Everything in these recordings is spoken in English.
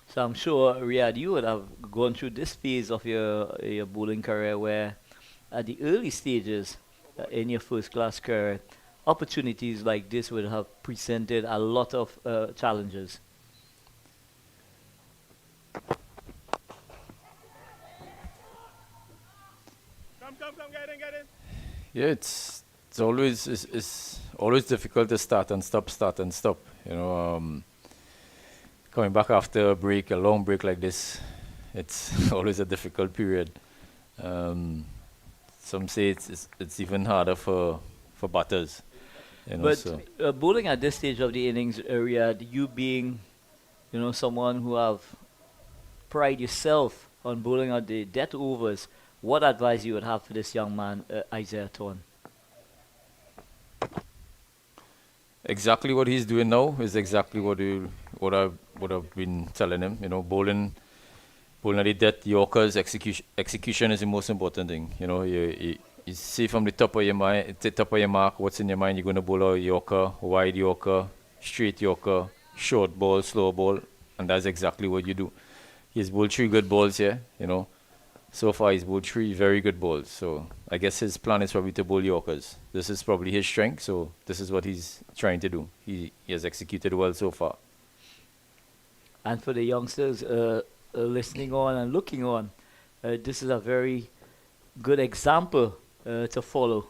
So I'm sure, Riyad, you would have gone through this phase of your bowling career where at the early stages in your first class career, opportunities like this would have presented a lot of challenges. Yeah, it's always difficult to start and stop. Coming back after a break, a long break like this, it's always a difficult period. Um, some say it's even harder for batters. But So bowling at this stage of the innings, Riyad, you being someone who have pride yourself on bowling out the death overs, what advice you would have for this young man, Isaiah Thorne? exactly what he's doing now is exactly what I would have been telling him. Bowling at the death Yorkers execution is the most important thing. You see from the top of your mind, the top of your mark, what's in your mind. You're going to bowl a Yorker, wide Yorker, straight Yorker, short ball, slow ball, and that's exactly what you do. He's bowled three good balls here. So far he's bowled three very good balls. So I guess his plan is probably to bowl Yorkers. This is probably his strength. So this is what he's trying to do. He has executed well so far. And for the youngsters listening on and looking on, this is a very good example to follow.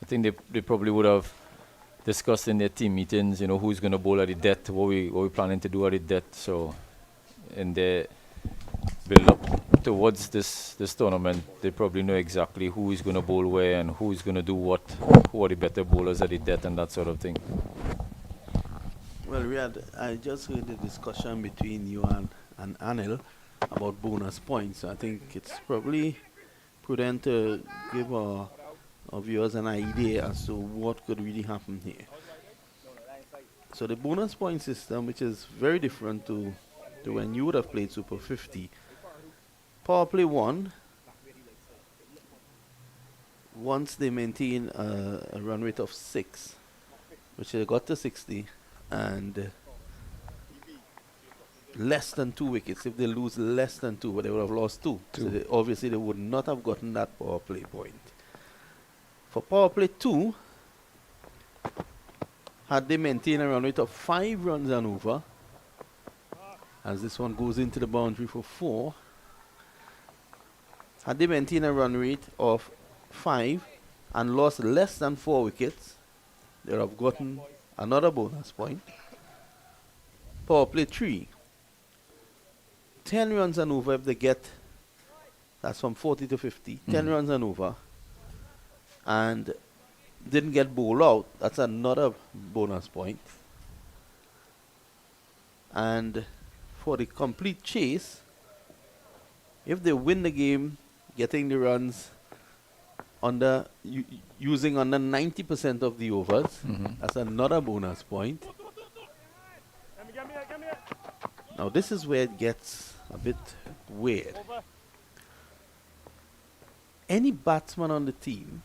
I think they probably would have discussed in their team meetings, who's going to bowl at the death, what we planning to do at the death. So in their build up towards this tournament, they probably know exactly who is going to bowl where and who is going to do what, who are the better bowlers at the death and that sort of thing. Well, Riyad, I just heard the discussion between you and Anil about bonus points. I think it's probably prudent to give our viewers an idea as to what could really happen here. So the bonus point system, which is very different to when you would have played Super 50, power play 1, once they maintain a run rate of 6, which they got to 60, and less than 2 wickets. If they lose less than 2, but they would have lost 2. So obviously they would not have gotten that power play point. For power play 2, had they maintained a run rate of 5 runs and over, as this one goes into the boundary for 4, had they maintained a run rate of 5 and lost less than 4 wickets, they would have gotten another bonus point. Power play 3, 10 runs and over if they get, that's from 40 to 50, 10 runs and over, and didn't get bowled out, that's another bonus point. And for the complete chase, if they win the game, getting the runs under using under 90% of the overs, that's another bonus point. Now this is where it gets a bit weird. Any batsman on the team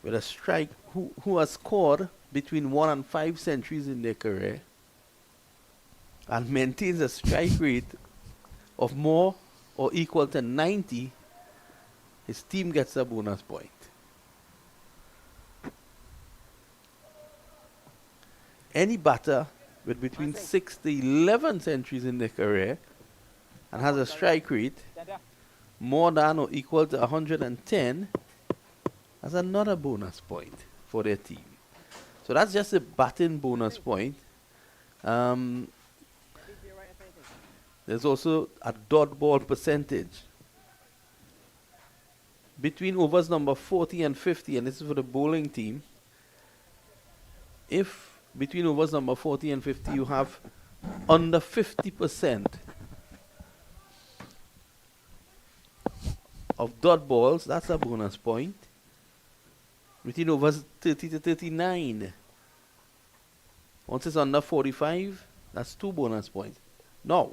with a strike who has scored between 1 and 5 centuries in their career and maintains a strike rate of more or equal to 90, his team gets a bonus point. Any batter with between 6 to 11 centuries in their career and has a strike rate more than or equal to 110 has another bonus point for their team. So that's just a batting bonus point. There's also a dot ball percentage. Between overs number 40 and 50, and this is for the bowling team, if between overs number 40 and 50 you have under 50% of dot balls, that's a bonus point. Between overs 30 to 39, Once it's under 45, that's 2 bonus points. Now,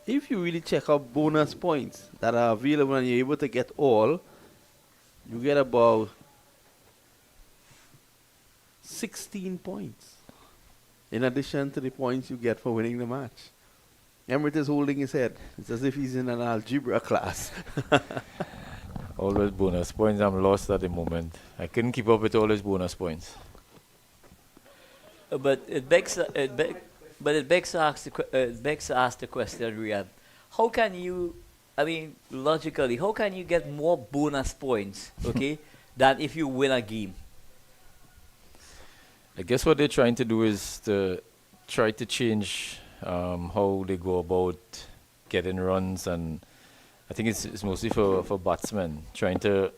if you really check out bonus points that are available and you're able to get all, you get about 16 points in addition to the points you get for winning the match. Emmerich is holding his head. It's as if he's in an algebra class. Always bonus points. I'm lost at the moment. I couldn't keep up with all his bonus points. But it begs to ask the question, Riyadh. How can you, I mean, logically, how can you get more bonus points, okay, than if you win a game? I guess what they're trying to do is to try to change how they go about getting runs, and I think it's mostly for batsmen, trying to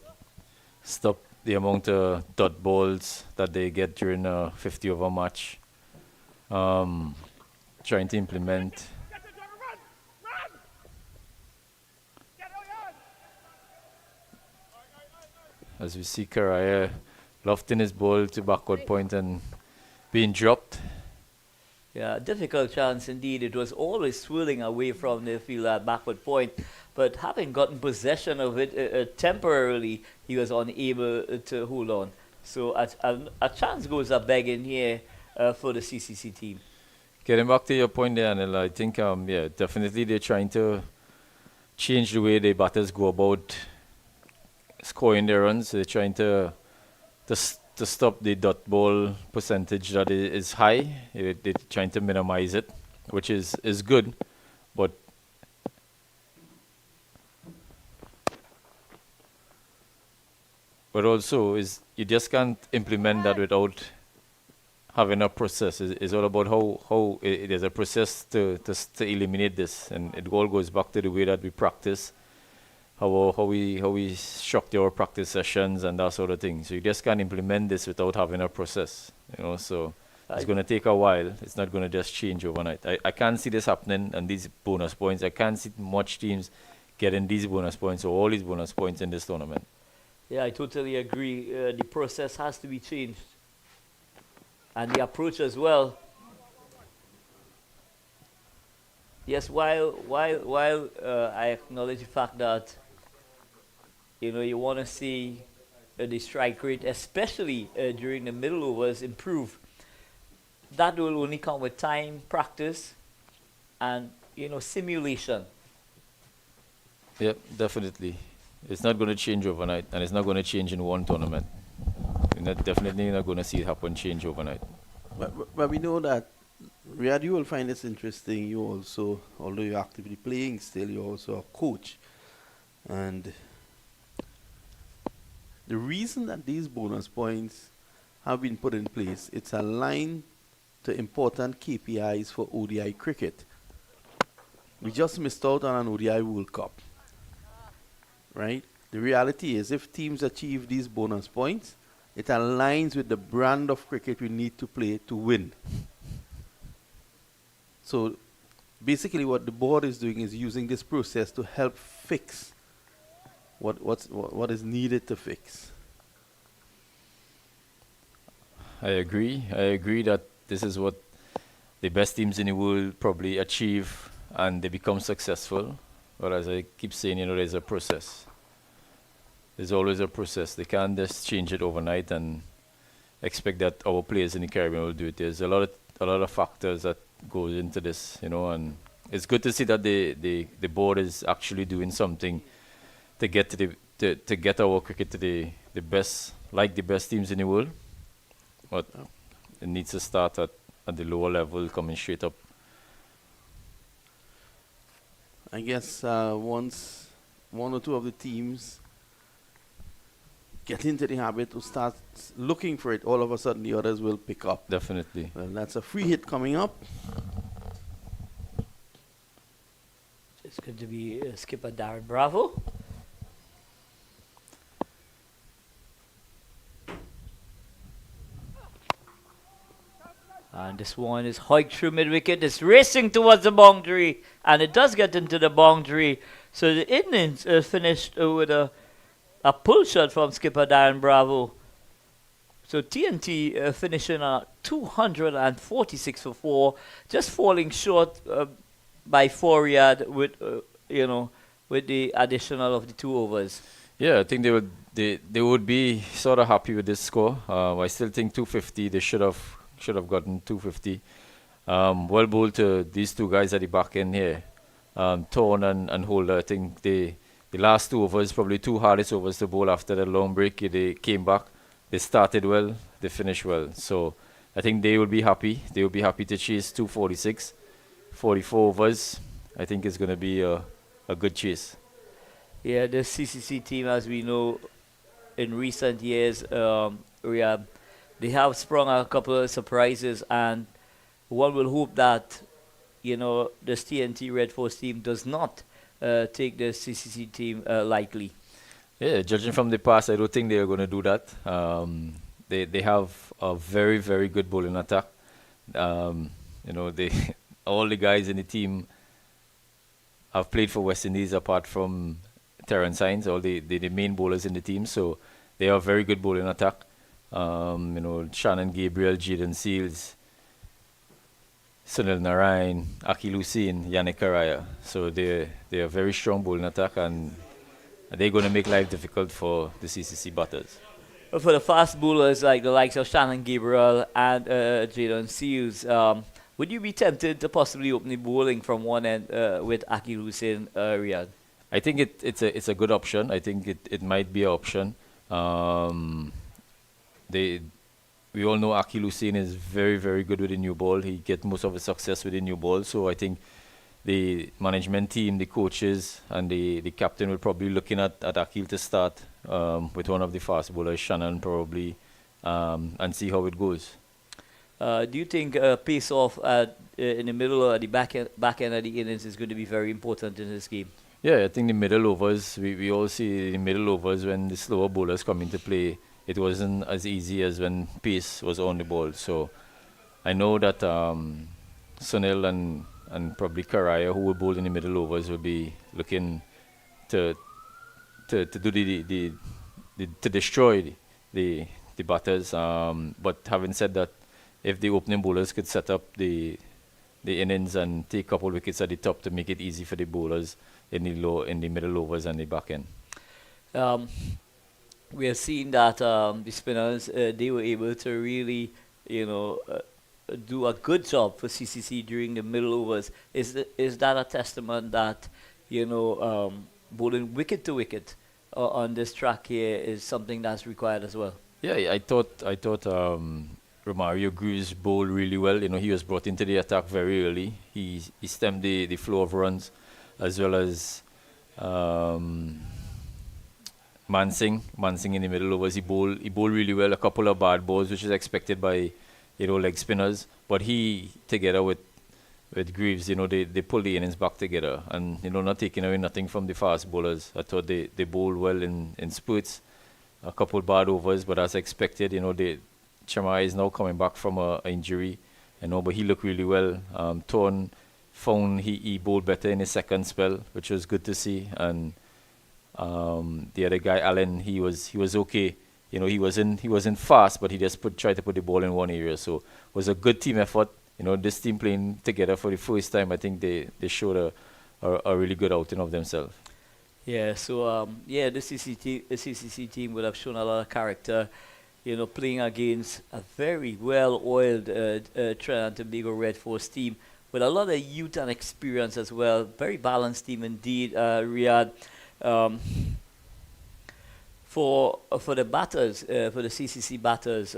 stop the amount of dot balls that they get during a 50 over match. Trying to implement as we see Karaya lofting his ball to backward point and being dropped. Yeah, difficult chance indeed. It was always swirling away from the field at backward point, but having gotten possession of it temporarily, he was unable to hold on. So a chance goes a begging here for the CCC team. Getting back to your point there, Anil, I think, yeah, definitely they're trying to change the way the batters go about scoring their runs. They're trying to stop the dot ball percentage that is high. They're trying to minimize it, which is good, but also is you just can't implement that without having a process. It's all about how there's a process to eliminate this, and it all goes back to the way that we practice, how we structure our practice sessions and that sort of thing. So you just can't implement this without having a process, you know. So it's going to take a while. It's not going to just change overnight. I can't see this happening, and these bonus points. I can't see much teams getting these bonus points or all these bonus points in this tournament. Yeah, I totally agree. The process has to be changed, and the approach as well. Yes, while I acknowledge the fact that you want to see the strike rate, especially during the middle overs, improve. That will only come with time, practice, and simulation. Yep, definitely. It's not going to change overnight, and it's not going to change in one tournament. You're definitely not going to see it happen change overnight. But we know that, Riyadh, you will find this interesting. You also, although you're actively playing still, you're also a coach. And the reason that these bonus points have been put in place, it's aligned to important KPIs for ODI cricket. We just missed out on an ODI World Cup, right? The reality is, if teams achieve these bonus points, it aligns with the brand of cricket we need to play to win. So basically what the board is doing is using this process to help fix what is needed to fix. I agree. I agree that this is what the best teams in the world probably achieve, and they become successful. But as I keep saying, there's a process. There's always a process. They can't just change it overnight and expect that our players in the Caribbean will do it. There's a lot of factors that goes into this, and it's good to see that the board is actually doing something to get to get our cricket to the best, like the best teams in the world. But it needs to start at the lower level, coming straight up. I guess once one or two of the teams get into the habit to start looking for it, all of a sudden the others will pick up. Definitely. Well, that's a free hit coming up. It's good to be skipper Darren Bravo. And this one is hiked through mid-wicket. It's racing towards the boundary, and it does get into the boundary. So the innings finished with a pull shot from skipper Darren Bravo. So TNT finishing at 246 for 4, just falling short by 4 yard with with the additional of the 2 overs. Yeah, I think they would be sort of happy with this score. I still think 250. They should have gotten 250. Well bowled to these two guys at the back end here, Torn and Holder. I think the last 2 overs probably 2 hardest overs to bowl after the long break. They came back. They started well. They finished well. So I think they will be happy. They will be happy to chase 246, 44 overs. I think it's going to be a good chase. Yeah, the CCC team, as we know, in recent years, they have sprung a couple of surprises, and one will hope that this TNT Red Force team does not take the CCC team lightly. Yeah, judging from the past, I don't think they are going to do that. They have a very, very good bowling attack. They all the guys in the team have played for West Indies apart from Terrence Hines, all the main bowlers in the team. So they have very good bowling attack. Shannon Gabriel, Jaden Seals, Sunil Narayan, Akil Hussain, Yannick Karaya. So they are very strong bowling attack, and they're going to make life difficult for the CCC batters. For the fast bowlers like the likes of Shannon Gabriel and Jaden Seals, would you be tempted to possibly open the bowling from one end with Akil Hussain, Riyadh? I think it's a good option. I think it might be an option. We all know Akil Hussain is very, very good with the new ball. He gets most of his success with the new ball. So I think the management team, the coaches, and the captain will probably looking at Akil to start with one of the fast bowlers, Shannon probably, and see how it goes. Do you think pace off in the middle or at the back end of the innings is going to be very important in this game? Yeah, I think the middle overs, we all see the middle overs when the slower bowlers come into play. It wasn't as easy as when pace was on the ball. So I know that Sunil and probably Karaya, who will bowl in the middle overs, will be looking to do to destroy the batters. But having said that, if the opening bowlers could set up the innings and take a couple wickets at the top to make it easy for the bowlers in the middle overs and the back end. We have seen that the spinners they were able to really do a good job for CCC during the middle overs. Is that a testament that bowling wicket to wicket on this track here is something that's required as well? Yeah, I thought Romario Greaves bowled really well. He was brought into the attack very early. He stemmed the flow of runs, as well as Mansing in the middle overs. He bowled really well. A couple of bad balls, which is expected by leg spinners. But he, together with Greaves, they pulled the innings back together, and not taking away nothing from the fast bowlers. I thought they bowled well in spurts. A couple bad overs, but as expected, Chamai is now coming back from an injury, but he looked really well. Torn found he bowled better in his second spell, which was good to see. And the other guy, Allen, he was okay. He wasn't fast, but he just tried to put the ball in one area. So it was a good team effort. This team playing together for the first time. I think they showed a really good outing of themselves. Yeah. So the CCC team would have shown a lot of character. Playing against a very well-oiled Trinidad and Tobago Red Force team with a lot of youth and experience as well. Very balanced team indeed, Riyadh. For the batters, for the CCC batters,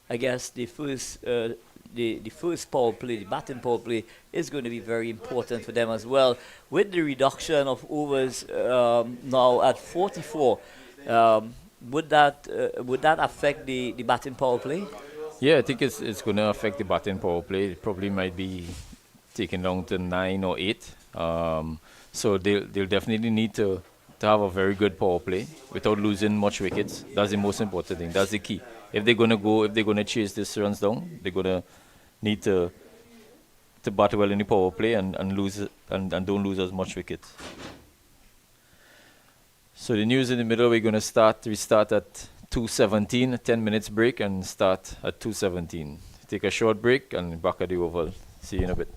I guess the first power play, the batting power play, is going to be very important for them as well. With the reduction of overs now at 44. Would that affect the batting power play? Yeah, I think it's going to affect the batting power play. It probably might be taken down to 9 or 8. So they'll definitely need to have a very good power play without losing much wickets. That's the most important thing. That's the key. If they're going to chase these runs down, they're going to need to bat well in the power play and lose and don't lose as much wickets. So the news in the middle, we start at 2:17, 10 minutes break, and start at 2:17. Take a short break and back at the oval. See you in a bit.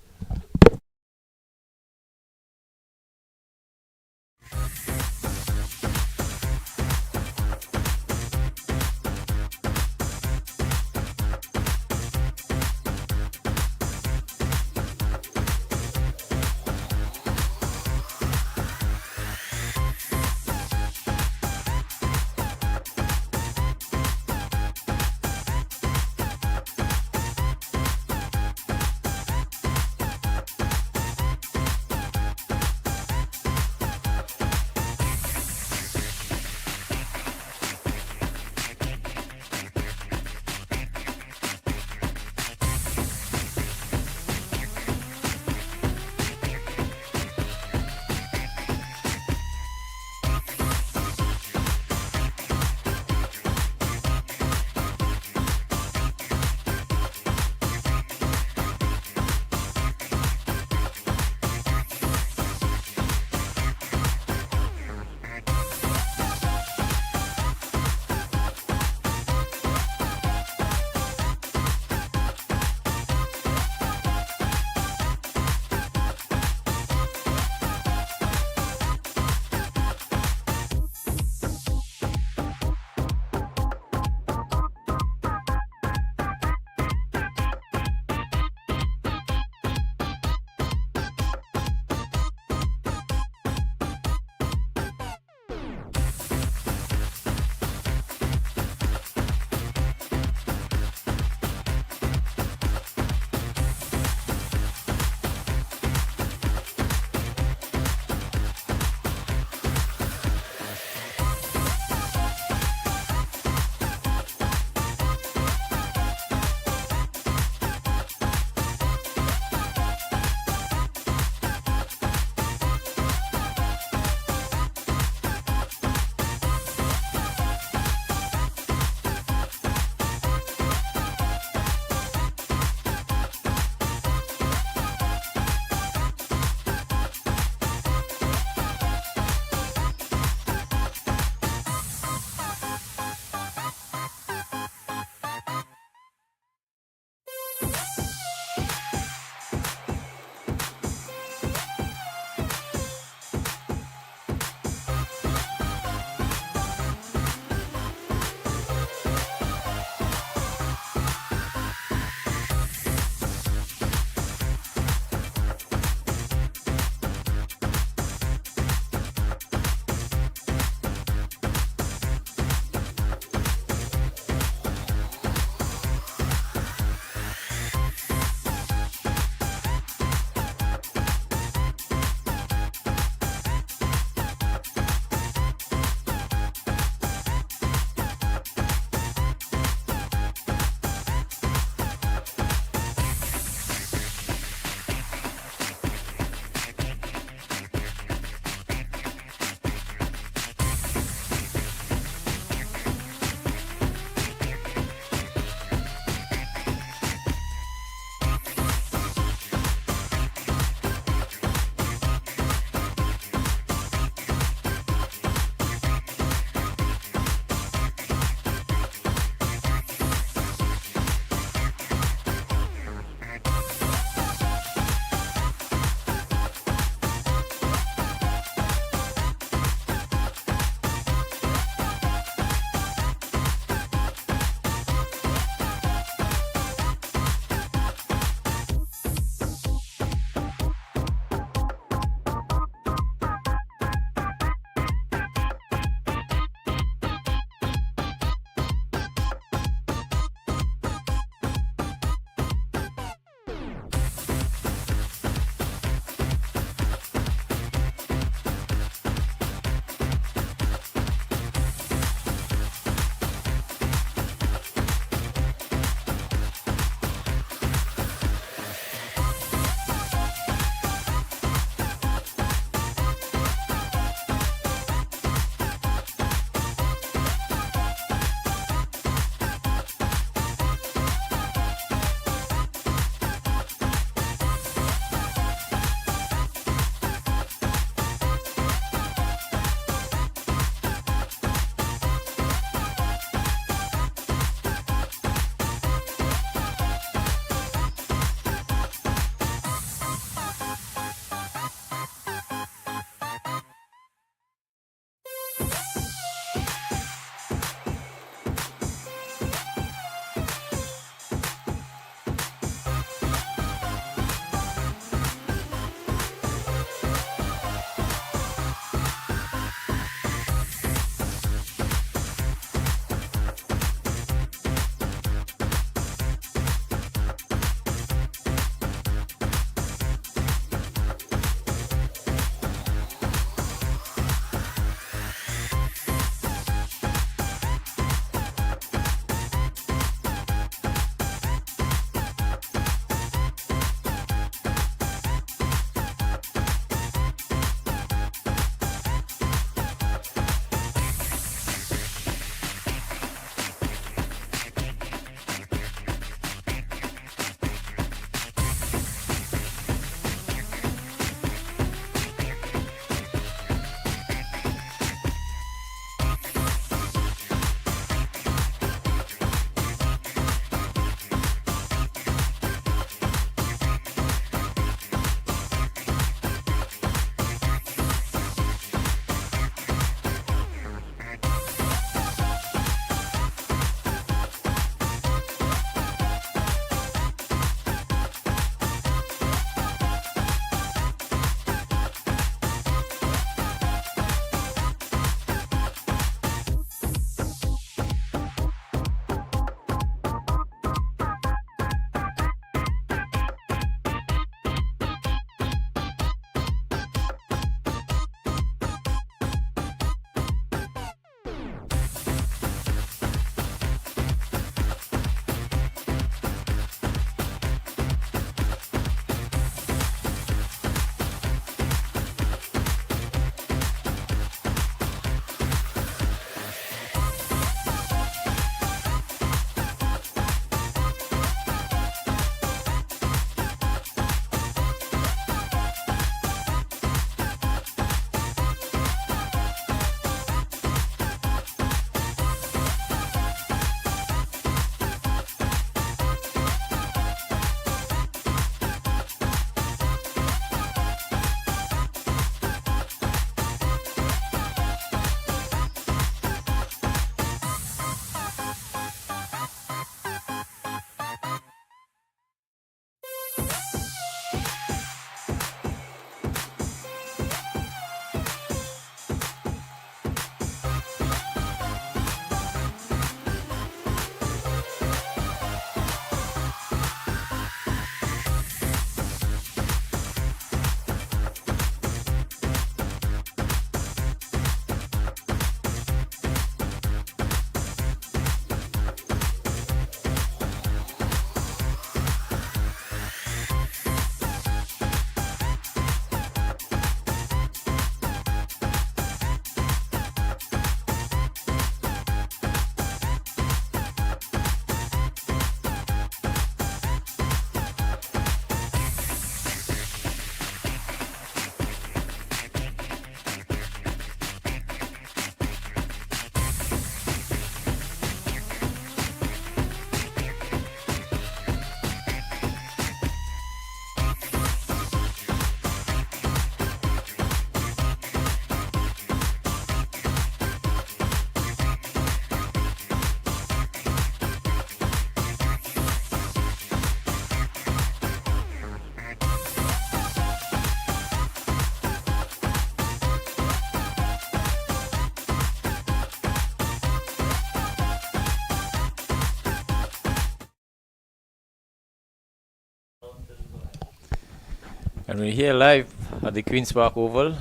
And we're here live at the Queen's Park Oval.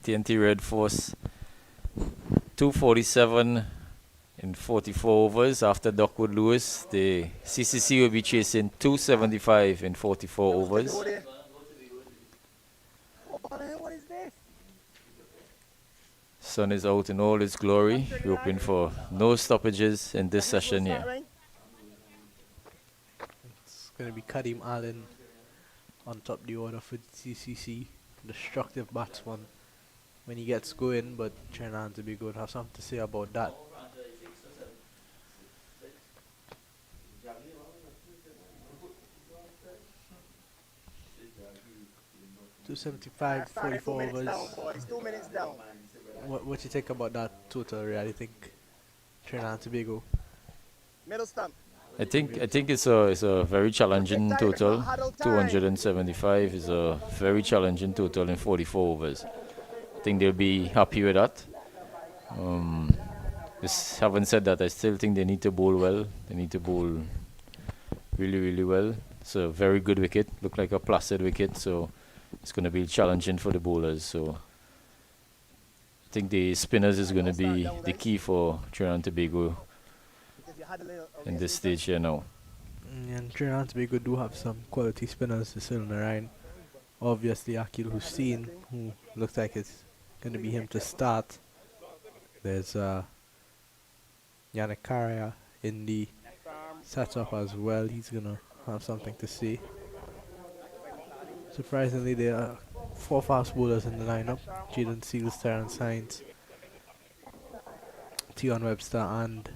TNT Red Force 247 in 44 overs. After Duckwood Lewis, the CCC will be chasing 275 in 44 overs. Sun is out in all its glory. We're hoping for no stoppages in this session here. It's going to be Kadim Allen on top the order for CCC. Destructive batsman when he gets going, but Trinidad Tobago would have something to say about that. .275, 44 overs. It's 2 minutes down. What you think about that total, Riyad? You think Trinidad Tobago? Middle stump. I think it's a very challenging total. 275 is a very challenging total in 44 overs. I think they'll be happy with that. Having said that, I still think they need to bowl well. They need to bowl really, really well. It's a very good wicket. Look like a placid wicket, so it's going to be challenging for the bowlers. So I think the spinners is going to be the key for Trinidad and Tobago in this stage here now. And Trinidad and Tobago do have some quality spinners still in the line. Obviously, Akil Hussein, who looks like it's going to be him to start. There's Yannick Carrier in the setup as well. He's going to have something to say. Surprisingly, there are 4 fast bowlers in the lineup. Jaden Seals, Terrence Hines, Tion Webster, and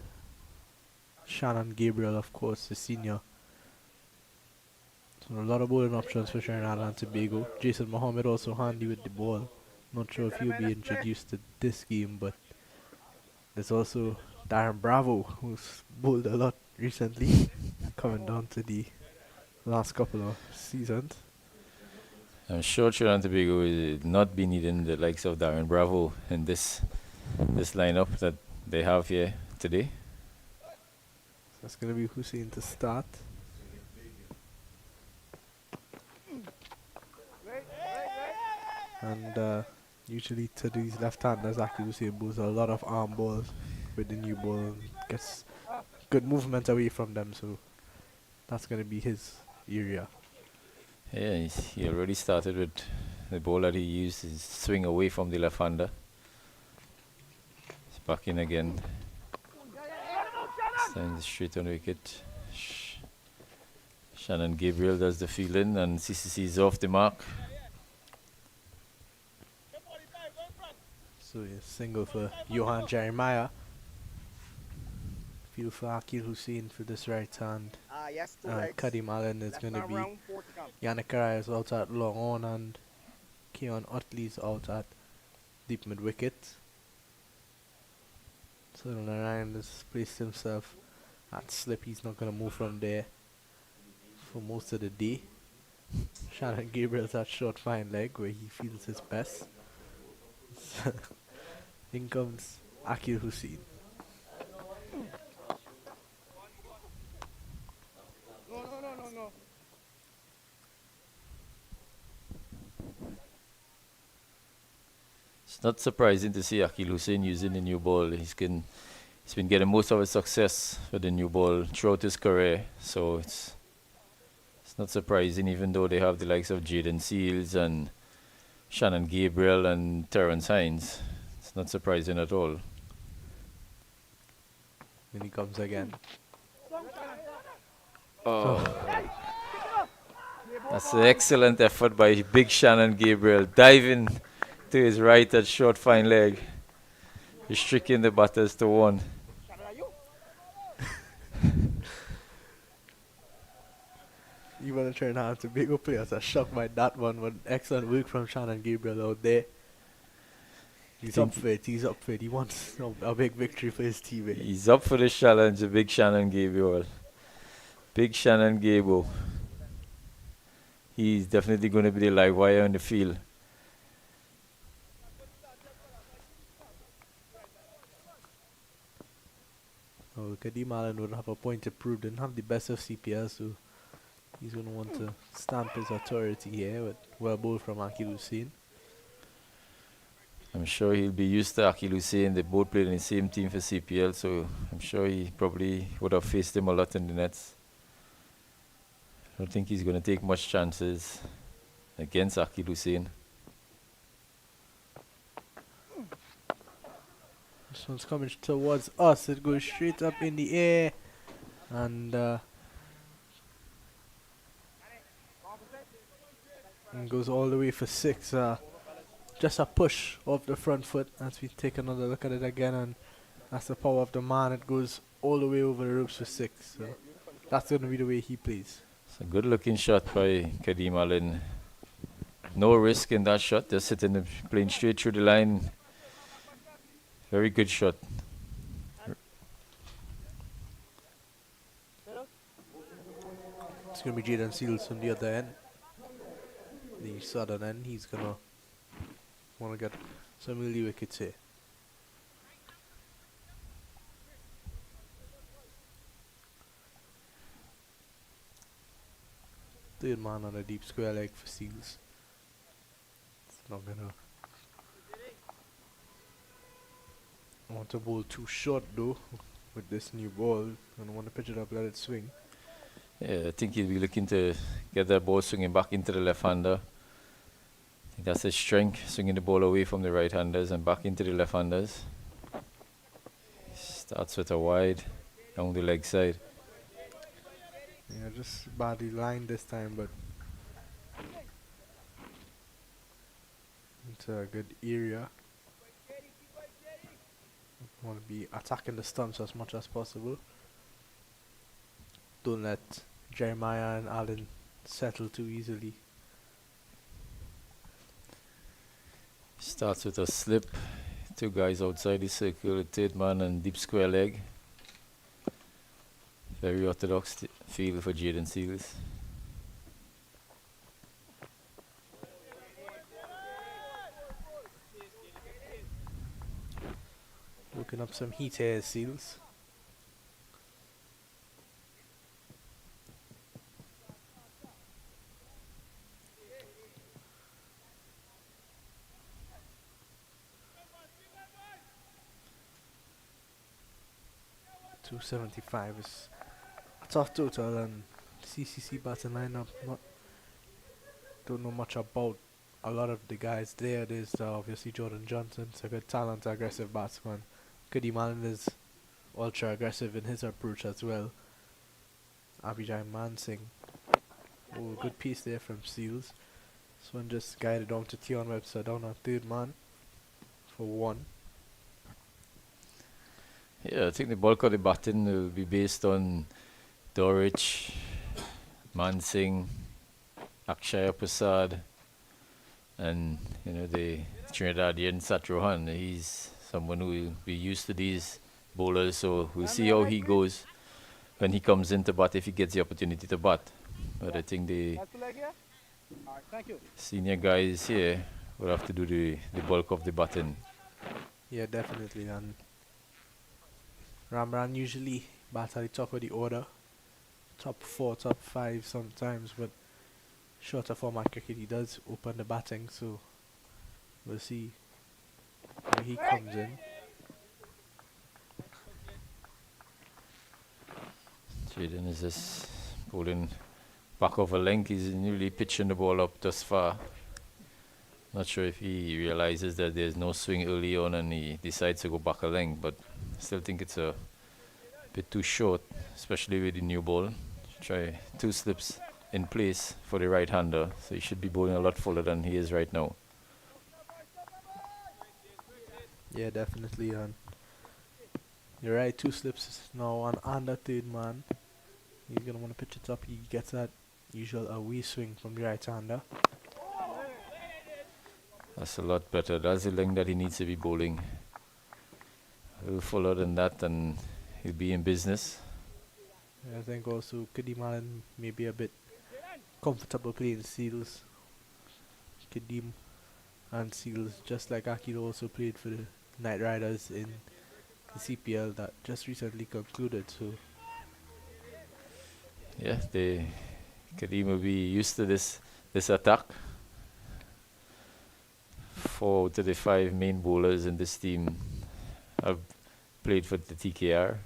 Shannon Gabriel, of course, the senior. So a lot of bowling options for Trinidad and Tobago. Jason Mohammed also handy with the ball. Not sure if he'll be introduced to this game, but there's also Darren Bravo, who's bowled a lot recently, coming down to the last couple of seasons. I'm sure Trinidad and Tobago will not be needing the likes of Darren Bravo in this lineup that they have here today. That's going to be Hussein to start. And usually to these left-handers, Akil Hussein bowls a lot of arm balls with the new ball and gets good movement away from them, so that's going to be his area. Yeah, he already started with the ball that he used, his swing away from the left-hander. He's back in again. Stands straight on the wicket. Shannon Gabriel does the fielding and CCC is off the mark. So a single for Johan Jeremiah. Field for Akil Hussein for this right hand. Yes, 2 legs. Kadim Allen is going to be Yannick Carrier is out at long on, and Keon Utley's out at deep mid wicket. So Narayan has placed himself at slip. He's not going to move from there for most of the day. Shannon Gabriel's at short fine leg where he feels his best. In comes Akil Hussein. No. It's not surprising to see Akil Hussein using the new ball. He's been getting most of his success with the new ball throughout his career, so it's not surprising, even though they have the likes of Jaden Seals and Shannon Gabriel and Terrence Hines. It's not surprising at all. Then he comes again. That's an excellent effort by big Shannon Gabriel, diving to his right at short fine leg, restricting the batters to 1. Even the Trinidad and Tobago players are shocked by that one, but excellent work from Shannon Gabriel out there. He's up for it. He wants a big victory for his team. He's up for the challenge, the big Shannon Gabriel. Big Shannon Gable. He's definitely going to be the live wire on the field. Oh, Kadim Allen would have a point to prove. Didn't have the best of CPL, so He's going to want to stamp his authority here with well bowled from Akil Hussein. I'm sure he'll be used to Akil Hussein. They both played in the same team for CPL, so I'm sure he probably would have faced him a lot in the nets. I don't think he's going to take much chances against Akil Hussein. This one's coming towards us. It goes straight up in the air. And goes all the way for 6. Just a push off the front foot as we take another look at it again. And that's the power of the man. It goes all the way over the ropes for 6. So that's going to be the way he plays. It's a good looking shot by Kadeem Allen. No risk in that shot, just sitting playing straight through the line. Very good shot. It's going to be Jaden Seals from the other end. The southern end. He's going to want to get some early wickets here. Third man on a deep square leg for Seals. It's not going to want to bowl too short though with this new ball. And want to pitch it up, let it swing. Yeah, I think he'll be looking to get that ball swinging back into the left-hander. I think that's his strength, swinging the ball away from the right-handers and back into the left-handers. Starts with a wide down the leg side. Yeah, just badly lined this time, but it's a good area. Want to be attacking the stumps as much as possible. Don't let Jeremiah and Allen settle too easily. Starts with a slip. 2 guys outside the circle, a third man and deep square leg. Very orthodox field for Jaden Seals. Looking up some heat here, Seals. .275 is a tough total, and CCC batting lineup. Don't know much about a lot of the guys there. There's obviously Jordan Johnson, a good talent, aggressive batsman. Kadeem Allen is ultra aggressive in his approach as well. Abhijay Mansingh. Oh, good piece there from Seals. This one just guided down to Tion Webster down on third man for 1. Yeah, I think the bulk of the batting will be based on Dorich, Mansingh, Akshaya Prasad, and the Trinidadian Satrohan. He's someone who will be used to these bowlers, so we'll see how he goes when he comes in to bat, if he gets the opportunity to bat. But I think the senior guys here will have to do the bulk of the batting. Yeah, definitely. And Ramran usually bats at the top of the order, top 4, top 5 sometimes, but shorter format cricket he does open the batting, so we'll see how he comes in. Jaden is just bowling back over length. He's newly pitching the ball up thus far. Not sure if he realizes that there's no swing early on and he decides to go back a length, but I still think it's a bit too short, especially with the new ball. Try 2 slips in place for the right-hander, so he should be bowling a lot fuller than he is right now. Yeah, definitely. And you're right, 2 slips now on under third man. He's going to want to pitch it up. He gets that usual away swing from the right-hander. That's a lot better. That's the length that he needs to be bowling. A little fuller than that and he'll be in business. I think also Kadeem Allen may be a bit comfortable playing Seals. Kadeem and Seals, just like Akil, also played for the Knight Riders in the CPL that just recently concluded. So Yeah, they Kadeem will be used to this attack. 4 out of the 5 main bowlers in this team have played for the TKR.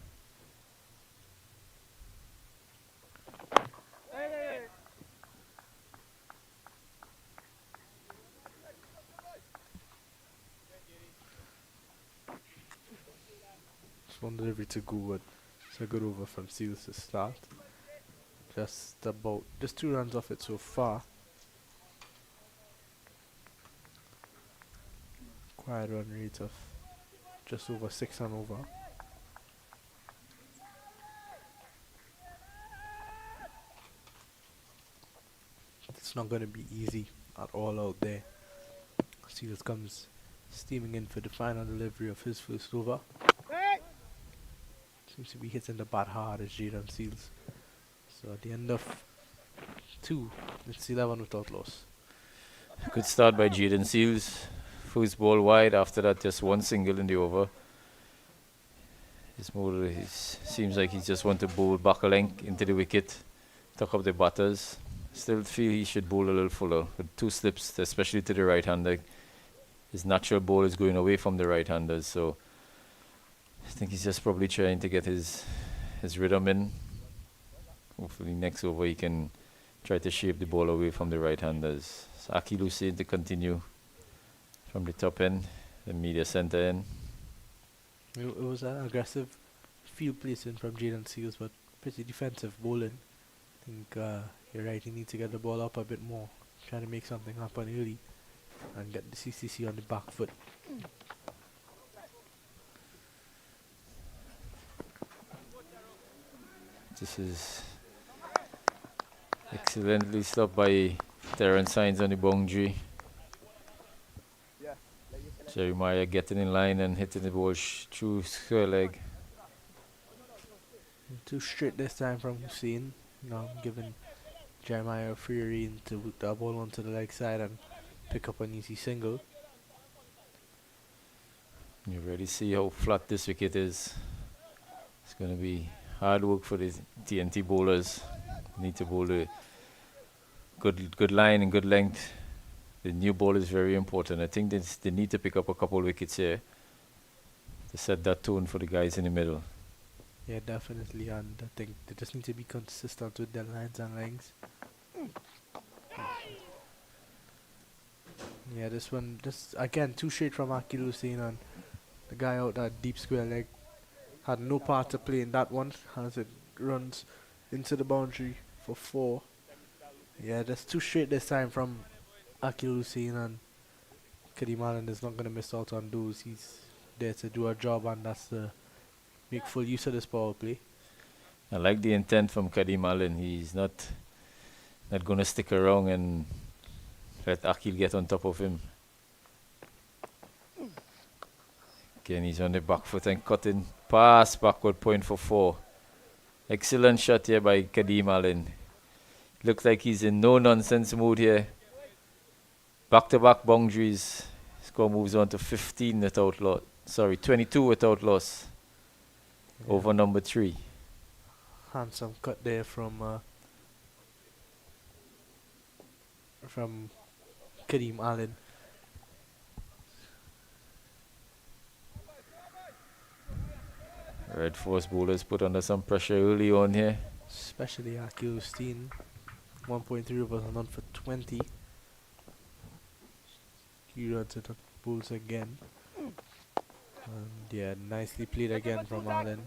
Just one delivery to Goodwood. It's a good over from Seals to start. Just 2 runs off it so far. Quiet run rate of just over 6 and over. It's not going to be easy at all out there. Seals comes steaming in for the final delivery of his first over. Seems to be hitting the bat hard as Jaden Seals. So at the end of 2, it's 11 without loss. Good start by Jaden Seals. First ball wide, after that just 1 single in the over. Seems like he just want to bowl back a length into the wicket, tuck up the batters. Still feel he should bowl a little fuller with 2 slips, especially to the right-hander. His natural ball is going away from the right-handers, so I think he's just probably trying to get his rhythm in. Hopefully next over he can try to shape the ball away from the right-handers. So Akil Hussain to continue from the top end, the media centre end. It was an aggressive field placing from Jaden Seals, but pretty defensive bowling. I think you're right, he needs to get the ball up a bit more, trying to make something happen early and get the CCC on the back foot. This is excellently stopped by Terrence Hines on the boundary. Jeremiah getting in line and hitting the ball through square leg. 2 straight this time from Hussain. Giving Jeremiah a free rein to put the ball onto the leg side and pick up an easy single. You already see how flat this wicket is. It's going to be hard work for the TNT bowlers. Need to bowl a good line and good length. The new ball is very important. I think they need to pick up a couple wickets here to set that tone for the guys in the middle. Yeah, definitely, and I think they just need to be consistent with their lines and lengths. Yeah, this one, just again, 2 straight from Akil Hussain, and the guy out that deep square leg had no part to play in that one as it runs into the boundary for 4. Yeah, that's 2 straight this time from Akil Hussain, and Kadeem Allen is not going to miss out on those. He's there to do a job, and that's to make full use of this power play. I like the intent from Kadeem Allen. He's not going to stick around and let Akil get on top of him. Again, he's on the back foot and cutting past backward point for 4. Excellent shot here by Kadeem Allen. Looks like he's in no-nonsense mood here. Back-to-back boundaries. Score moves on to 15 without loss. Sorry, 22 without loss. Yeah. Over number 3. Handsome cut there from Kadeem Allen. Red Force bowlers put under some pressure early on here. Especially Akil Hussain. 1.3 overs and on for 20. He runs it up bowls again. And yeah, nicely played again from Allen.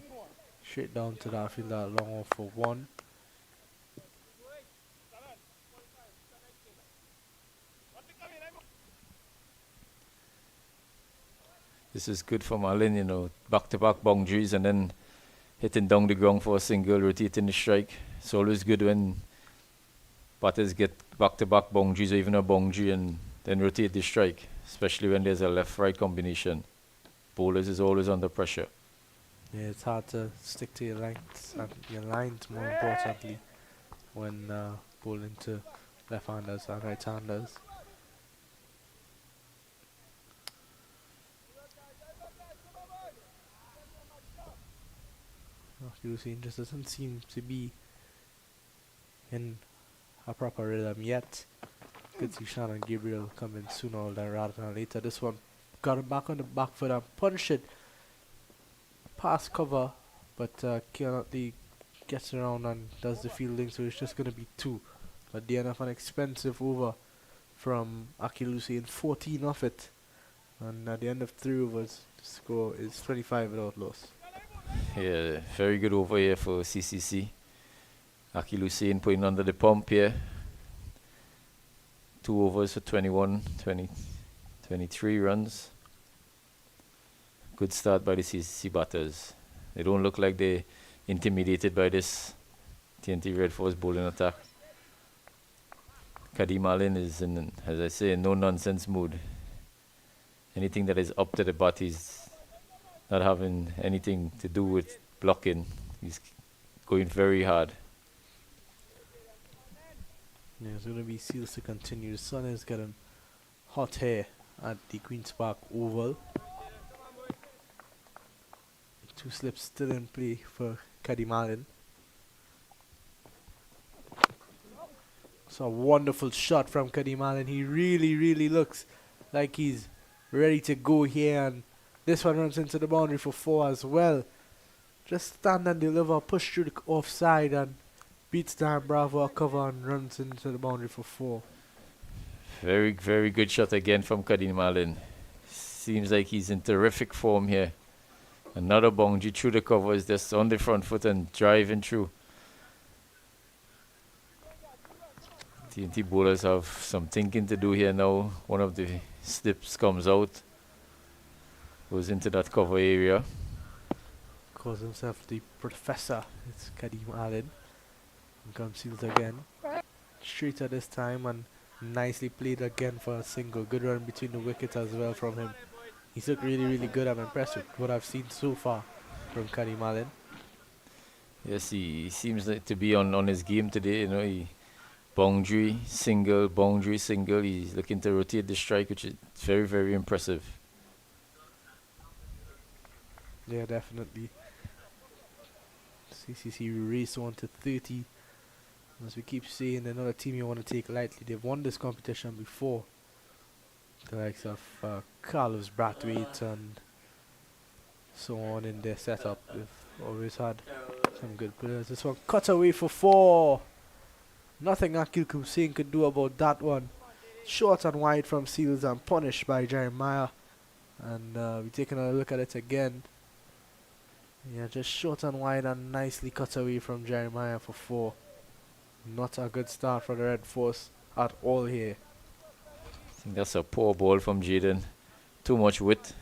Straight down to the outfield, that long off for 1. This is good for Allen, back-to-back boundaries and then hitting down the ground for a single, rotating the strike. It's always good when batters get back-to-back boundaries or even a boundary and then rotate the strike, especially when there's a left-right combination. Bowlers is always under pressure. Yeah, it's hard to stick to your lengths and your lines, more importantly, when bowling to left-handers and right-handers. Hussain just doesn't seem to be in a proper rhythm yet. Could see Shannon Gabriel come in sooner rather than later. This one got him back on the back foot and punched it past cover, but cannot gets around and does the fielding, so it's just going to be 2. But the end of an expensive over from Akilusi in 14 off it. And at the end of 3 overs, the score is 25 without loss. Yeah, very good over here for CCC. Aki Lucien putting under the pump here. 2 overs for 23 runs. Good start by the CCC batters. They don't look like they're intimidated by this TNT Red Force bowling attack. Kadim Allen is in, as I say, no nonsense mood. Anything that is up to the bat, he's not having anything to do with blocking. He's going very hard. Yeah, it's going to be Seals to continue. The sun is getting hot here at the Queen's Park Oval. 2 slips still in play for Kadim Allen. It's a wonderful shot from Kadim Allen. He really looks like he's ready to go here, and this one runs into the boundary for 4 as well. Just stand and deliver, push through the offside and beats Dan Bravo a cover and runs into the boundary for 4. Very good shot again from Kadim Allen. Seems like he's in terrific form here. Another boundary through the cover, is just on the front foot and driving through. TNT bowlers have some thinking to do here now. One of the slips comes out, goes into that cover area. Calls himself the professor. It's Kadim Allen. And comes Seals again. Straight at this time and nicely played again for a single. Good run between the wickets as well from him. He's looked really good. I'm impressed with what I've seen so far from Kadim Allen. Yes, he seems like to be on his game today. You know, he boundary single. He's looking to rotate the strike, which is very impressive. Yeah, definitely. CCC race on to 30. As we keep saying, another team you want to take lightly. They've won this competition before. The likes of Carlos Brathwaite and so on in their setup. They've always had some good players. This one cut away for 4. Nothing Akil Hussein could do about that one. Short and wide from Seals and punished by Jeremiah. And we're taking a look at it again. Yeah, just short and wide and nicely cut away from Jeremiah for 4. Not a good start for the Red Force at all here. I think that's a poor ball from Jaden. Too much width.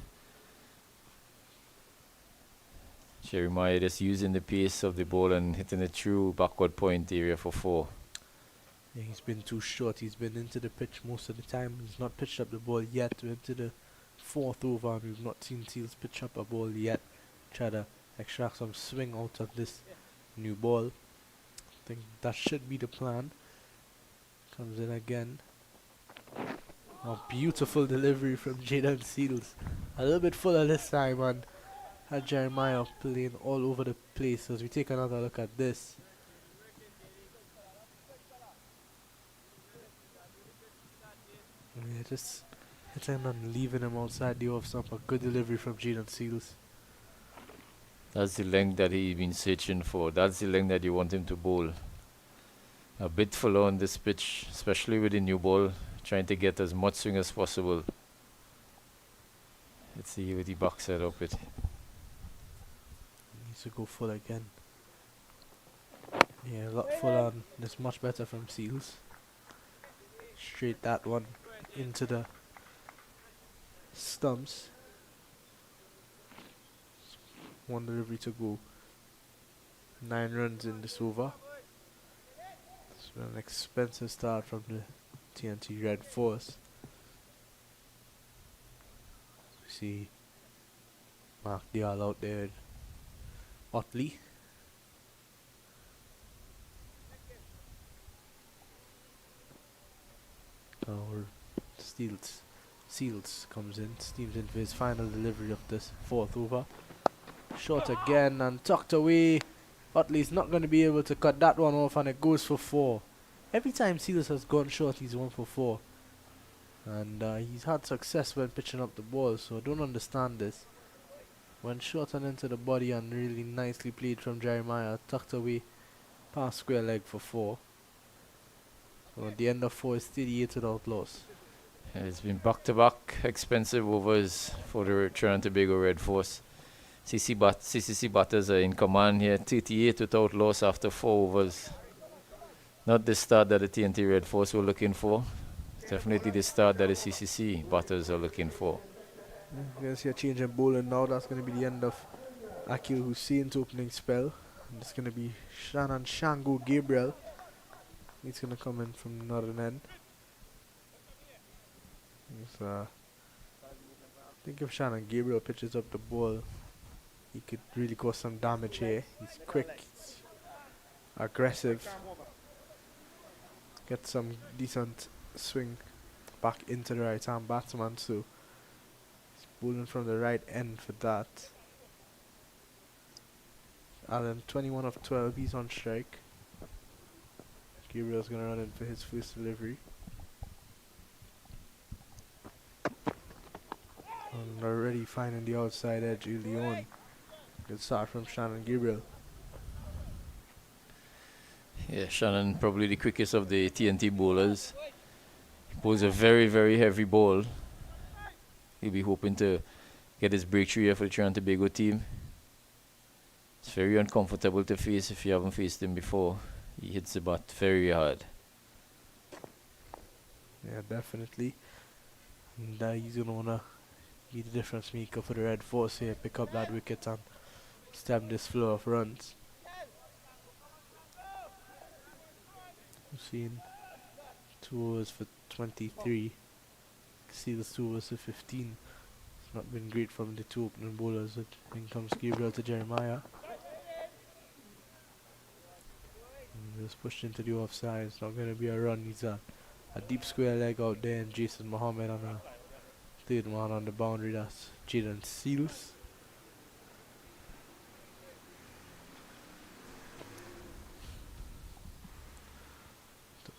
Jeremiah just using the pace of the ball and hitting it through backward point area for 4. Yeah, he's been too short. He's been into the pitch most of the time. He's not pitched up the ball yet. We're into the 4th over and we've not seen Seals pitch up a ball yet. Try to extract some swing out of this new ball. I think that should be the plan. Comes in again. A beautiful delivery from Jaden Seals. A little bit fuller this time and had Jeremiah playing all over the place. As we take another look at this. Yeah, just hitting and leaving him outside the off stump. A good delivery from Jaden Seals. That's the length that he's been searching for. That's the length that you want him to bowl. A bit fuller on this pitch, especially with the new ball, trying to get as much swing as possible. Let's see what the backside of it. Needs to go full again. Yeah, a lot fuller and it's much better from Seals. Straight that one into the stumps. One delivery to go. 9 runs in this over. It's been an expensive start from the TNT Red Force. We see Mark Dial out there. Otley. Our Seals comes in, steams in for his final delivery of this 4th over. Short again and tucked away. Utley's not going to be able to cut that one off and it goes for 4. every time Seals has gone short, he's 1 for 4. And he's had success when pitching up the ball, so I don't understand this. Went short and into the body and really nicely played from Jeremiah, tucked away past square leg for 4. So at the end of 4 is 38 without loss. It's been back-to-back expensive overs for the Trinidad and Tobago Red Force. CCC batters are in command here, 38 without loss after 4 overs. Not the start that the TNT Red Force were looking for. Definitely the start that the CCC batters are looking for. We're going to see a change in bowling now. That's going to be the end of Akil Hussein's opening spell. And it's going to be Shannon Shango Gabriel. He's going to come in from the northern end. I think if Shannon Gabriel pitches up the ball, he could really cause some damage here. He's quick, he's aggressive, get some decent swing back into the right hand batsman, so he's bowling from the right end for that. Allen 21 of 12, he's on strike. Gabriel's gonna run in for his first delivery. And already finding the outside edge, Leon. Good start from Shannon Gabriel. Yeah, Shannon probably the quickest of the TNT bowlers. He bowls a very, very heavy ball. He'll be hoping to get his breakthrough here for the Trinidad and Tobago team. It's very uncomfortable to face if you haven't faced him before. He hits the bat very hard. Yeah, definitely. And he's gonna wanna be the difference maker for the Red Force here. Pick up that wicket and stem this flow of runs. We've seen 2 overs for 23. See the 2 overs for 15. It's not been great from the 2 opening bowlers. In comes Gabriel to Jeremiah. And just pushed into the offside. It's not going to be a run. He's a deep square leg out there, and Jason Mohammed on a third man on the boundary. That's Jaden Seals.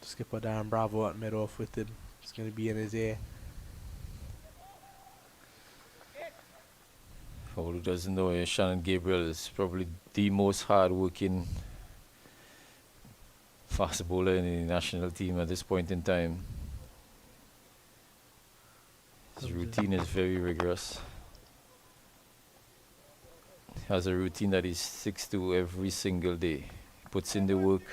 Skipper Darren Bravo at mid-off with him. It's going to be in his ear. For who doesn't know, Shannon Gabriel is probably the most hard-working fast bowler in the national team at this point in time. His routine is very rigorous. He has a routine that he sticks to every single day. He puts in the work.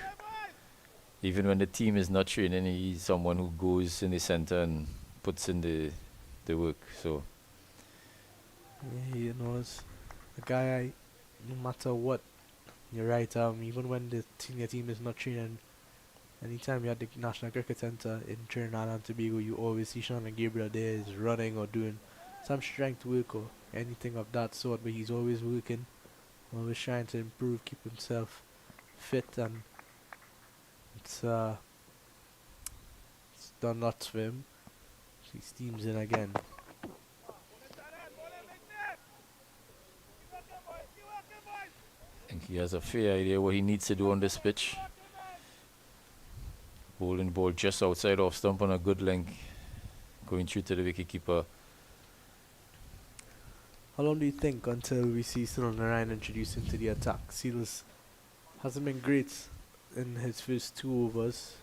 Even when the team is not training, he's someone who goes in the center and puts in the work. So Yeah, you know, it's a guy, no matter what, you're right, even when the senior team is not training, anytime you're at the National Cricket Centre in Trinidad and Tobago, you always see Shannon Gabriel there is running or doing some strength work or anything of that sort, but he's always working, always trying to improve, keep himself fit, and it's done lots for him. So he steams in again. I think he has a fair idea what he needs to do on this pitch. Bowling ball just outside off stump on a good length, going through to the wicketkeeper. How long do you think until we see Sunil Narayan introduced into the attack? Seals hasn't been great in his first 2 overs.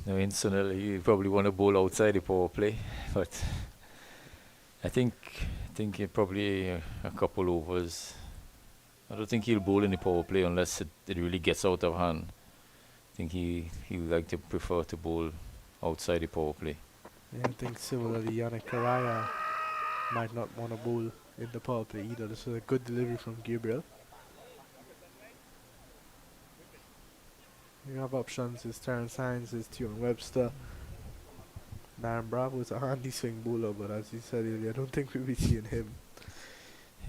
No, in Sunil, he probably want to bowl outside the power play, but I think probably a couple overs. I don't think he'll bowl in the power play unless it really gets out of hand. I think he would like to prefer to bowl outside the power play. Yeah, I think similarly Yannick Karaya might not want to bowl in the power play either. This is a good delivery from Gabriel. You have options, is Terrence Hines, is Tune Webster. Darren Bravo is a handy swing bowler, but as you said earlier, I don't think we'll be seeing him.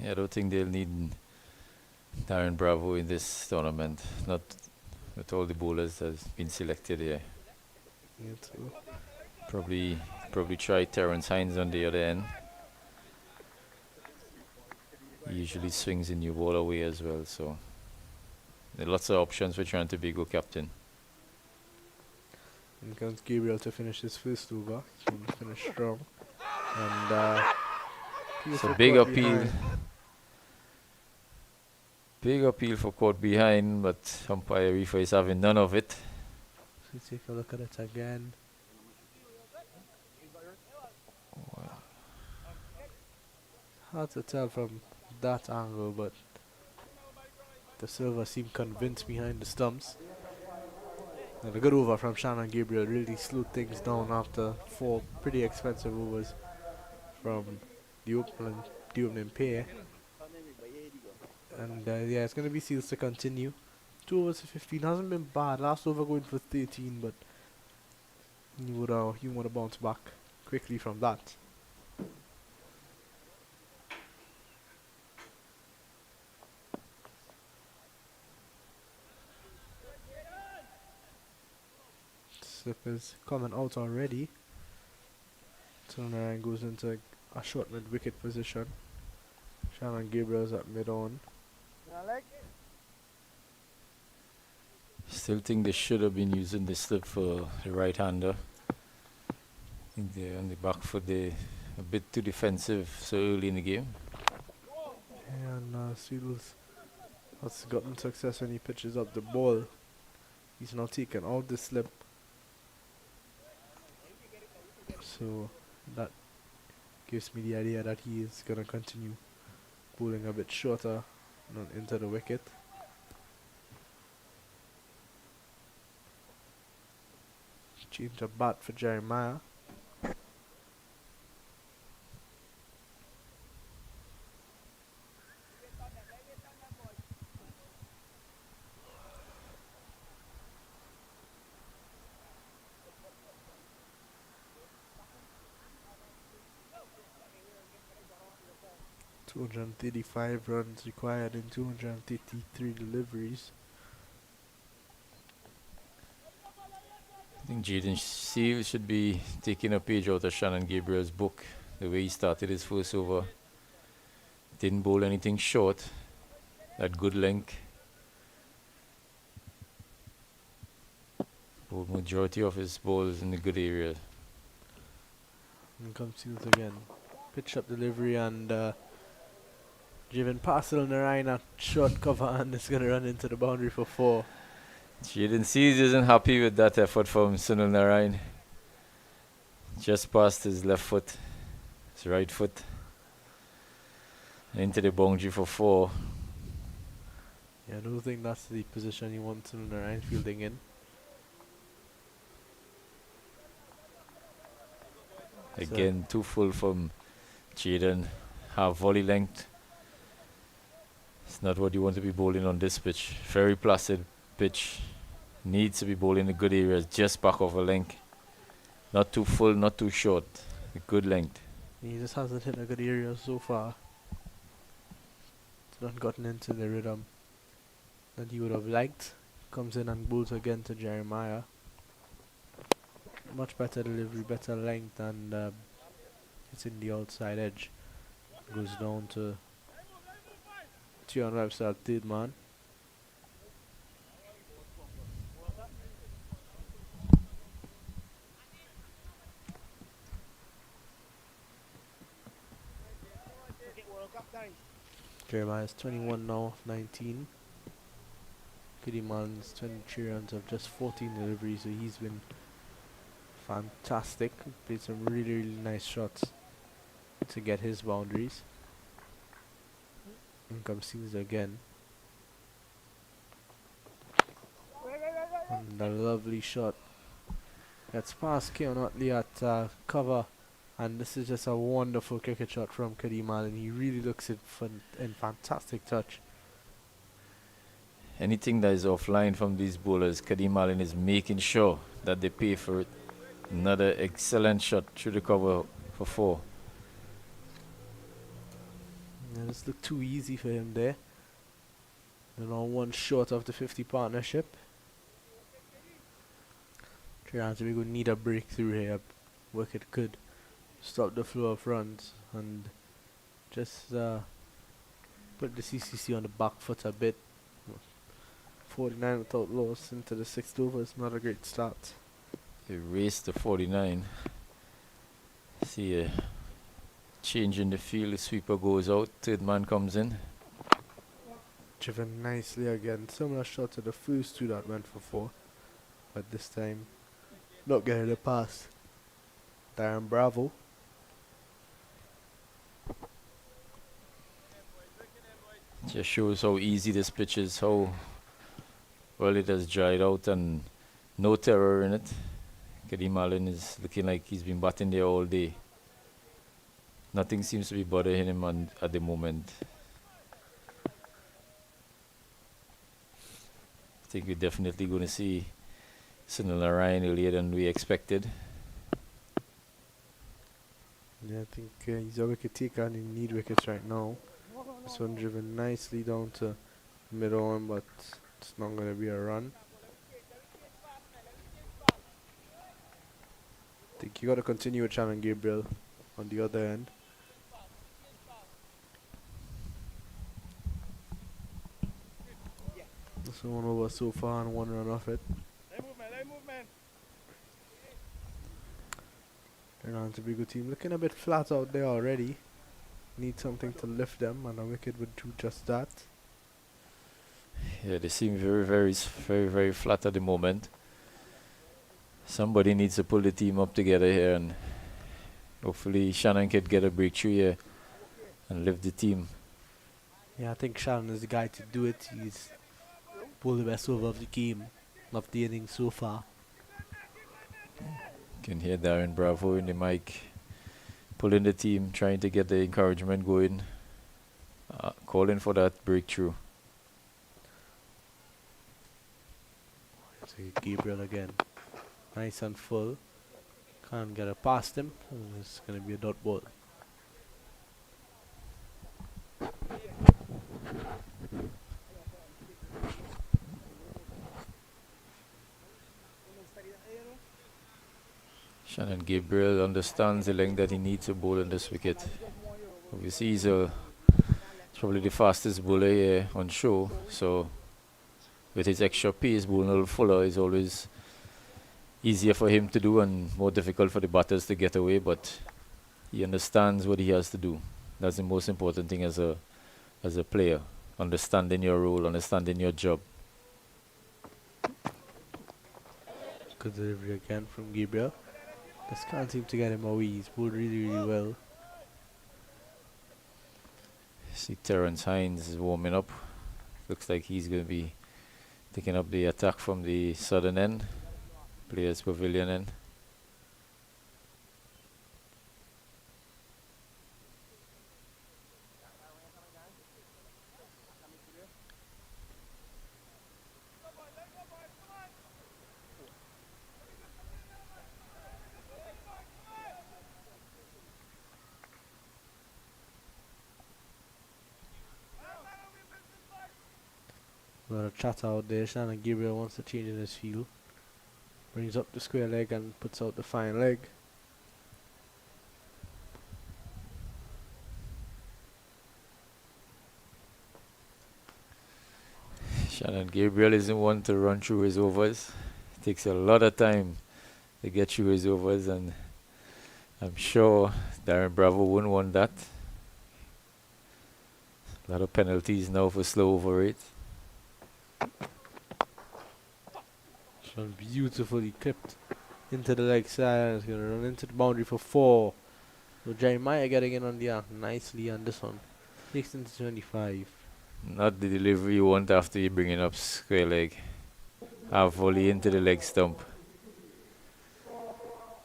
Yeah, I don't think they'll need Darren Bravo in this tournament. Not with all the bowlers that's been selected here. Yeah, too. Probably try Terrence Hines on the other end. He usually swings the new ball away as well, so there are lots of options for Trinidad and Tobago captain. And comes Gabriel to finish his first over. He's going to finish strong. And It's a beautiful big caught appeal. behind. Big appeal for caught behind, but umpire referee is having none of it. So we take a look at it again. Hard to tell from that angle, but the silver seemed convinced behind the stumps. And a good over from Shannon Gabriel really slowed things down after 4 pretty expensive overs from the opening pair. And yeah, it's going to be seals to continue. 2 overs for 15 hasn't been bad. Last over going for 13, but you want to bounce back quickly from that. Slip is coming out already. Turnaround goes into a short mid-wicket position. Shannon Gabriel's at mid-on. Still think they should have been using the slip for the right-hander. I think they're on the back foot. They're a bit too defensive so early in the game. And Seals has gotten success when he pitches up the ball. He's now taken out the slip. So that gives me the idea that he is going to continue bowling a bit shorter into the wicket. Change of bat for Jeremiah. .235 runs required in 233 deliveries. I think Jaden Seal should be taking a page out of Shannon Gabriel's book. The way he started his first over. Didn't bowl anything short. That good length. Bowled majority of his balls in the good area. And comes Seals again. Pitch up delivery and driven past Narayan at short cover and it's going to run into the boundary for 4. Jaden Seals isn't happy with that effort from Sunil Narayan. Just past his left foot, his right foot, into the boundary for 4. Yeah, I don't think that's the position you want Narayan fielding in. Again, too full from Jaden. Half volley length. It's not what you want to be bowling on this pitch. Very placid pitch. Needs to be bowling in good areas, just back of a length. Not too full, not too short. A good length. He just hasn't hit a good area so far. It's not gotten into the rhythm that he would have liked. Comes in and bowls again to Jeremiah. Much better delivery, better length, and it's in the outside edge. Goes down to Tion Webster, third man. Jeremiah is 21 now, 19. Kiddyman's 23 runs of just 14 deliveries, so he's been fantastic. Played some really, really nice shots to get his boundaries. In comes Caesar again. And a lovely shot. Gets past Keon Otley at cover. And this is just a wonderful cricket shot from Kadeem and he really looks in fantastic touch. Anything that is offline from these bowlers, Kadeem Allen is making sure that they pay for it. Another excellent shot through the cover for 4. Yeah, this looked too easy for him there. And now 1 short of the 50 partnership. Trinidad Tobago need a breakthrough here. Work it could stop the flow of runs and just put the CCC on the back foot a bit. 49 without loss into the 6th over is not a great start. They race to 49. See a change in the field. The sweeper goes out. Third man comes in. Driven nicely again. Similar shot to the first two that went for 4. But this time, not getting the pass. Darren Bravo. Just shows how easy this pitch is, how well it has dried out, and no terror in it. Kadeem Allen is looking like he's been batting there all day. Nothing seems to be bothering him at the moment. I think we're definitely going to see Sunil Narayan earlier than we expected. Yeah, I think he's a wicket taker and he need wickets right now. This one driven nicely down to mid on, but it's not going to be a run. I think you got to continue with Shannon Gabriel on the other end. This one over so far and 1 run off it. Lay movement. Trinidad Tobago team looking a bit flat out there already. Need something to lift them, and a wicket would do just that. Yeah, they seem very flat at the moment. Somebody needs to pull the team up together here, and hopefully Shannon could get a breakthrough here and lift the team. Yeah, I think Shannon is the guy to do it. He's pulled the best over of the game, of the innings so far. Can hear Darren Bravo in the mic, pulling the team, trying to get the encouragement going, calling for that breakthrough. So Gabriel again, nice and full. Can't get it past him. It's going to be a dot ball. Shannon Gabriel understands the length that he needs to bowl on this wicket. Obviously, he's probably the fastest bowler here on show, so with his extra pace, bowling a little fuller is always easier for him to do and more difficult for the batters to get away, but he understands what he has to do. That's the most important thing as a player, understanding your role, understanding your job. Good delivery again from Gabriel. Just can't seem to get him away. He's bowled really well. See Terrence Hines is warming up. Looks like he's going to be taking up the attack from the southern end, players pavilion end. A lot of chatter out there. Shannon Gabriel wants to change in his field. Brings up the square leg and puts out the fine leg. Shannon Gabriel isn't one to run through his overs. It takes a lot of time to get through his overs, and I'm sure Darren Bravo wouldn't want that. A lot of penalties now for slow over rate. Sean beautifully clipped into the leg side. It's going to run into the boundary for 4. So Jeremiah getting in on the arc nicely on this one. 16 to 25. Not the delivery you want after you bring it up square leg. Half volley into the leg stump.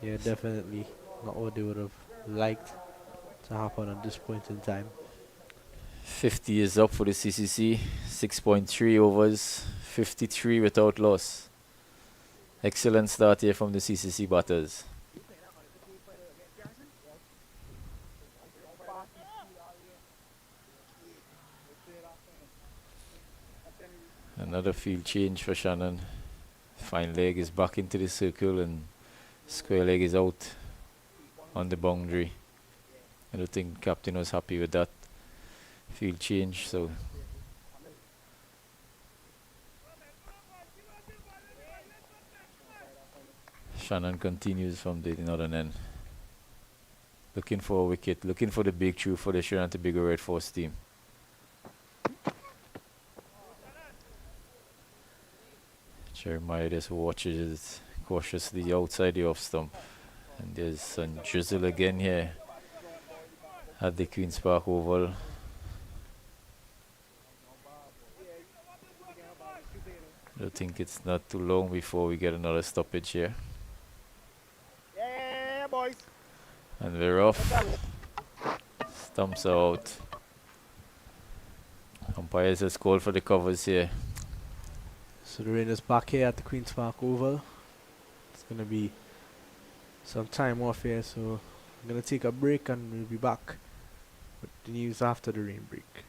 Yeah, definitely not what they would have liked to happen at this point in time. 50 is up for the CCC. 6.3 overs. 53 without loss. Excellent start here from the CCC batters. Another field change for Shannon. Fine leg is back into the circle and square leg is out on the boundary. I don't think captain was happy with that field change, so Shannon continues from the northern end. Looking for a wicket, looking for the breakthrough for the Trinidad Tobago Red Force team. Jeremiah just watches cautiously outside the off stump. And there's some drizzle again here at the Queen's Park Oval. I think it's not too long before we get another stoppage here. Yeah, boys. And we're off. Stumps are out. Umpires has called for the covers here. So the rain is back here at the Queen's Park Oval. It's going to be some time off here, so I'm going to take a break and we'll be back with the news after the rain break.